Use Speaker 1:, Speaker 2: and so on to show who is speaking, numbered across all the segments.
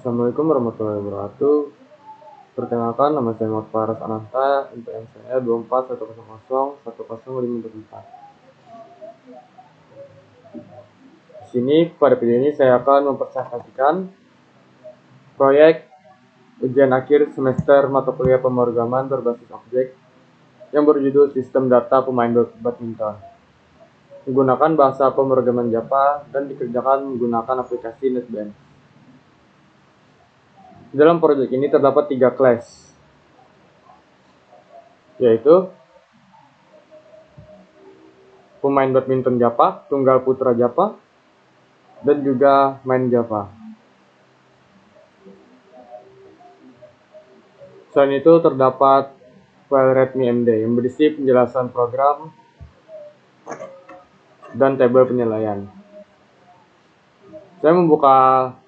Speaker 1: Assalamualaikum warahmatullahi wabarakatuh. Perkenalkan, nama saya Muhammad Faras Ananta, NPM saya 2410010544. Di sini pada video ini saya akan mempresentasikan proyek ujian akhir semester mata kuliah pemrograman berbasis objek yang berjudul Sistem Data Pemain Badminton. Menggunakan bahasa pemrograman Java dan dikerjakan menggunakan aplikasi NetBeans. Dalam proyek ini terdapat 3 kelas, yaitu pemain badminton Java, tunggal putra Java, dan juga main Java. Selain itu terdapat file README MD yang berisi penjelasan program dan tabel penilaian. Saya membuka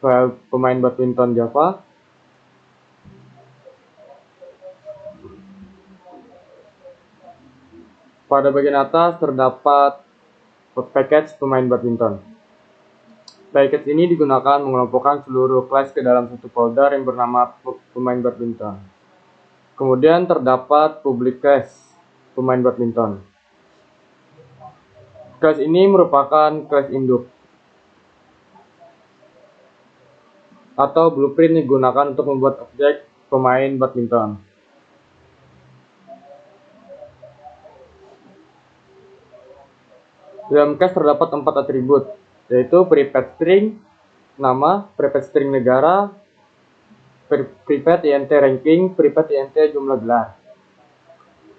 Speaker 1: file pemain badminton Java. Pada bagian atas terdapat package pemain badminton. Package ini digunakan mengelompokkan seluruh kelas ke dalam satu folder yang bernama pemain badminton. Kemudian terdapat public class pemain badminton. Kelas ini merupakan kelas induk atau blueprint yang digunakan untuk membuat objek pemain badminton. Dalam kelas terdapat 4 atribut, yaitu private string nama, private string negara, private int ranking, private int jumlah gelar.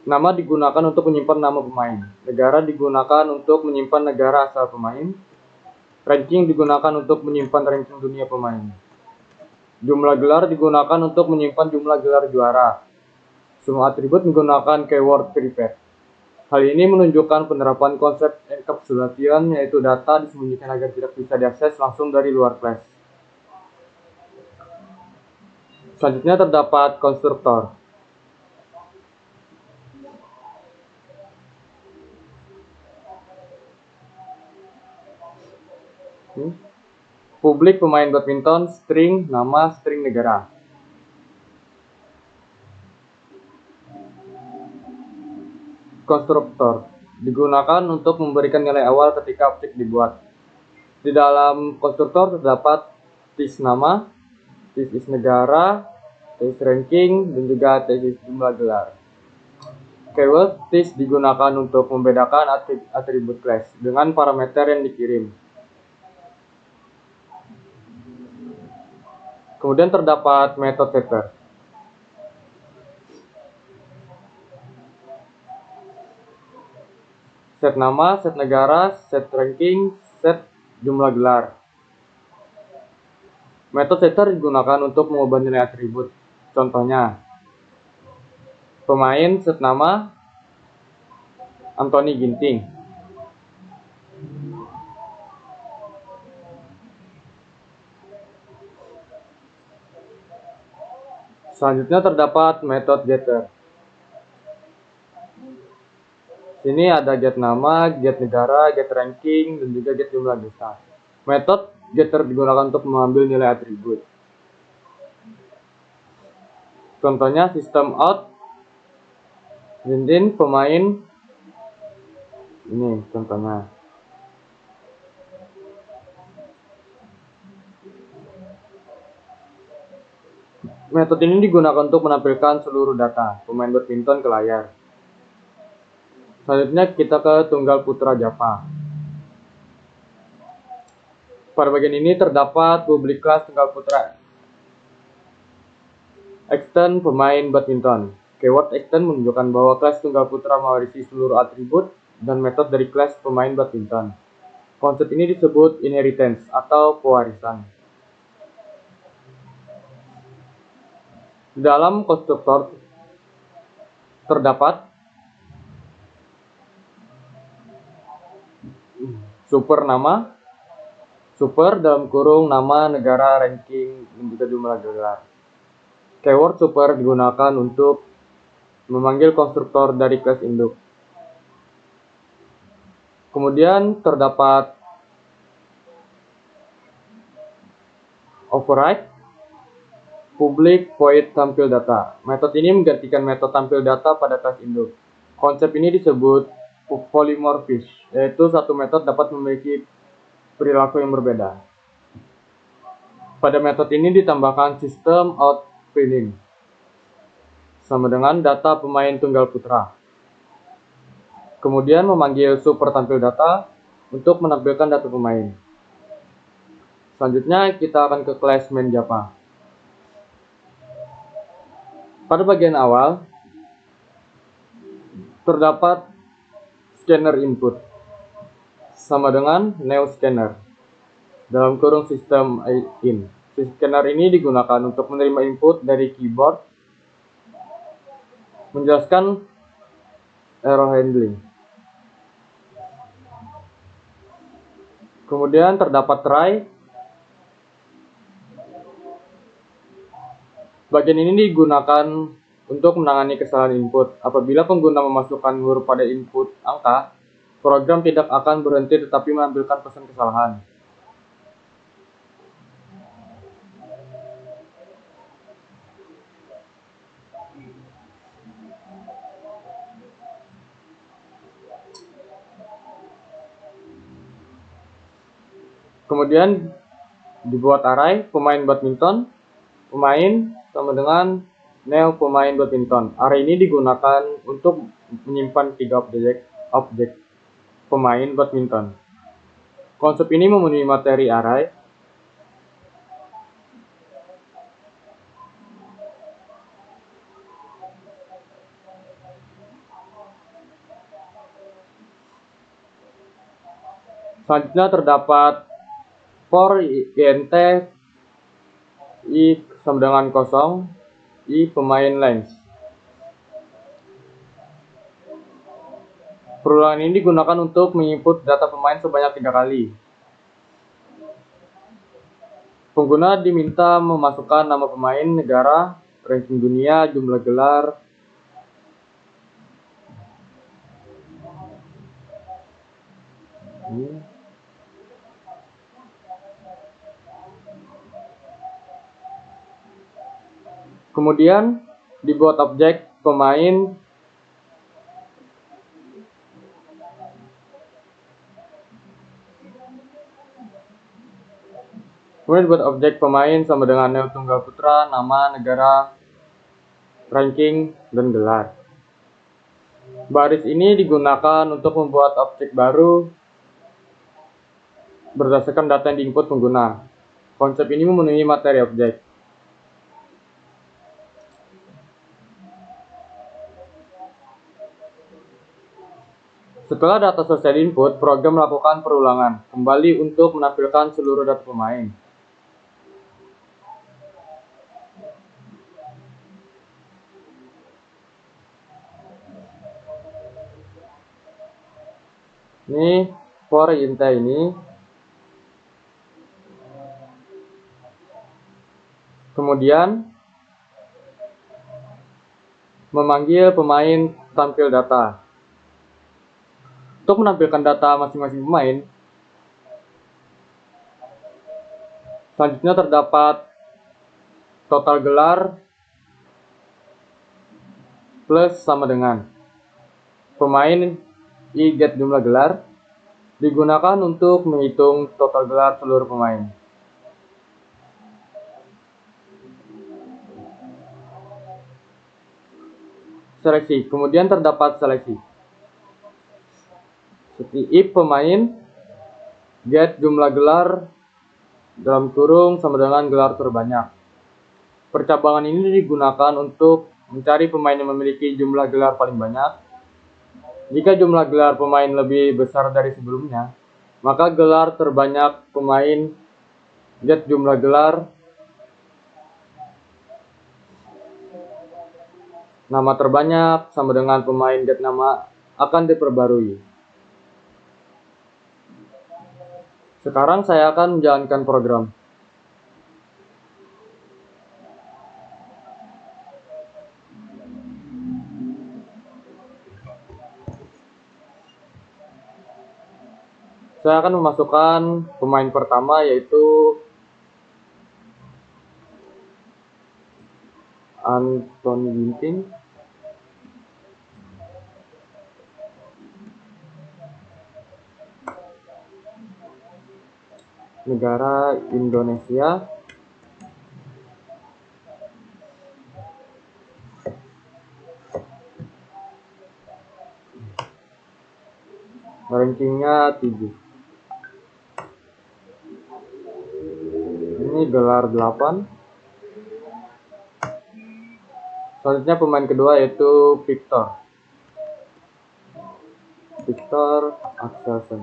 Speaker 1: Nama digunakan untuk menyimpan nama pemain, negara digunakan untuk menyimpan negara asal pemain, ranking digunakan untuk menyimpan ranking dunia pemain. Jumlah gelar digunakan untuk menyimpan jumlah gelar juara. Semua atribut menggunakan keyword private. Hal ini menunjukkan penerapan konsep encapsulation, yaitu data disembunyikan agar tidak bisa diakses langsung dari luar kelas. Selanjutnya terdapat konstruktor. Publik pemain badminton, string nama, string negara. Konstruktor digunakan untuk memberikan nilai awal ketika objek dibuat. Di dalam konstruktor terdapat tis nama, tis negara, tis ranking, dan juga tis jumlah gelar. Keyword tis digunakan untuk membedakan atribut class dengan parameter yang dikirim. Kemudian terdapat metode setter. Set nama, set negara, set ranking, set jumlah gelar. Metode setter digunakan untuk mengubah nilai atribut. Contohnya, pemain set nama Anthony Ginting. Selanjutnya terdapat metode getter. Sini ada get nama, get negara, get ranking, dan juga get jumlah desa. Metode getter digunakan untuk mengambil nilai atribut. Contohnya system out, within pemain. Ini contohnya. Metode ini digunakan untuk menampilkan seluruh data pemain badminton ke layar. Selanjutnya kita ke tunggal putra Java. Pada bagian ini terdapat public class tunggal putra. Extend pemain badminton. Keyword extend menunjukkan bahwa kelas tunggal putra mewarisi seluruh atribut dan metode dari kelas pemain badminton. Konsep ini disebut inheritance atau pewarisan. Di dalam konstruktor terdapat super nama, super dalam kurung nama, negara, ranking, dan juga jumlah gelar. Keyword super digunakan untuk memanggil konstruktor dari kelas induk. Kemudian terdapat override public void tampil data. Metode ini menggantikan metode tampil data pada kelas induk. Konsep ini disebut polymorphism, yaitu satu metode dapat memiliki perilaku yang berbeda. Pada metode ini ditambahkan sistem out printing sama dengan data pemain tunggal putra. Kemudian memanggil super tampil data untuk menampilkan data pemain. Selanjutnya kita akan ke kelas main Java. Pada bagian awal, terdapat scanner input sama dengan neo scanner dalam kurung sistem in. Scanner ini digunakan untuk menerima input dari keyboard, menjelaskan error handling. Kemudian terdapat try. Bagian ini digunakan untuk menangani kesalahan input. Apabila pengguna memasukkan huruf pada input angka, program tidak akan berhenti tetapi menampilkan pesan kesalahan. Kemudian dibuat array pemain badminton, pemain sama dengan neo pemain badminton. Array ini digunakan untuk menyimpan 3 objek pemain badminton. Konsep ini memenuhi materi array. Selanjutnya terdapat for int i sama dengan kosong, i pemain length. Perulangan ini digunakan untuk menginput data pemain sebanyak 3 kali. Pengguna diminta memasukkan nama pemain, negara, ranking dunia, jumlah gelar, kemudian dibuat objek pemain sama dengan neo tunggal putra, nama, negara, ranking, dan gelar. Baris ini digunakan untuk membuat objek baru berdasarkan data yang diinput pengguna. Konsep ini memenuhi materi objek. Setelah data selesai diinput, program melakukan perulangan kembali untuk menampilkan seluruh data pemain. Ini for int ini. Kemudian memanggil pemain tampil data. Untuk menampilkan data masing-masing pemain, selanjutnya terdapat total gelar plus sama dengan pemain i get jumlah gelar, digunakan untuk menghitung total gelar seluruh pemain. Seleksi, kemudian terdapat seleksi seperti if pemain get jumlah gelar dalam kurung sama dengan gelar terbanyak. Percabangan ini digunakan untuk mencari pemain yang memiliki jumlah gelar paling banyak. Jika jumlah gelar pemain lebih besar dari sebelumnya, maka gelar terbanyak pemain get jumlah gelar nama terbanyak sama dengan pemain get nama akan diperbarui. Sekarang saya akan menjalankan program. Saya akan memasukkan pemain pertama yaitu Anthony Ginting, negara Indonesia, rankingnya 7. Ini gelar 8. Selanjutnya pemain kedua yaitu Victor Axelsen.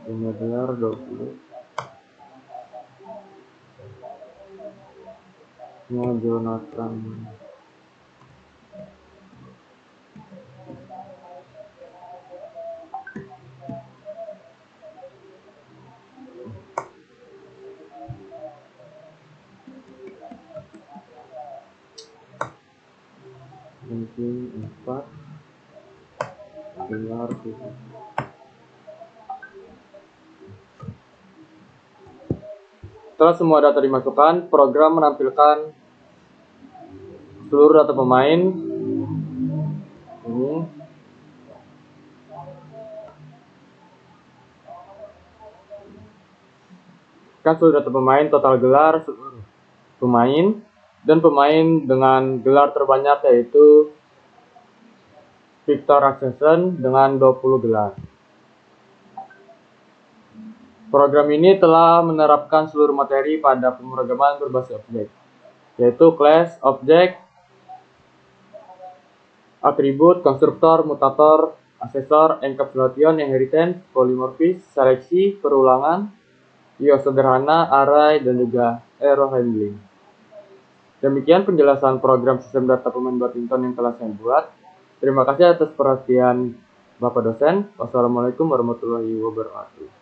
Speaker 1: Ini gelar 20. Ini Jonathan ranking 4, gelar 7. Setelah semua data dimasukkan, program menampilkan seluruh data pemain. Ini kan seluruh data pemain, total gelar seluruh pemain, dan pemain dengan gelar terbanyak yaitu Victor Axelsen dengan 20 gelar. Program ini telah menerapkan seluruh materi pada pemrograman berbasis objek, yaitu class, objek, atribut, konstruktor, mutator, asesor, encapsulation, inheritance, polymorphis, seleksi, perulangan, IO sederhana, array, dan juga error handling. Demikian penjelasan program sistem data pemain badminton yang telah saya buat. Terima kasih atas perhatian Bapak dosen. Wassalamualaikum warahmatullahi wabarakatuh.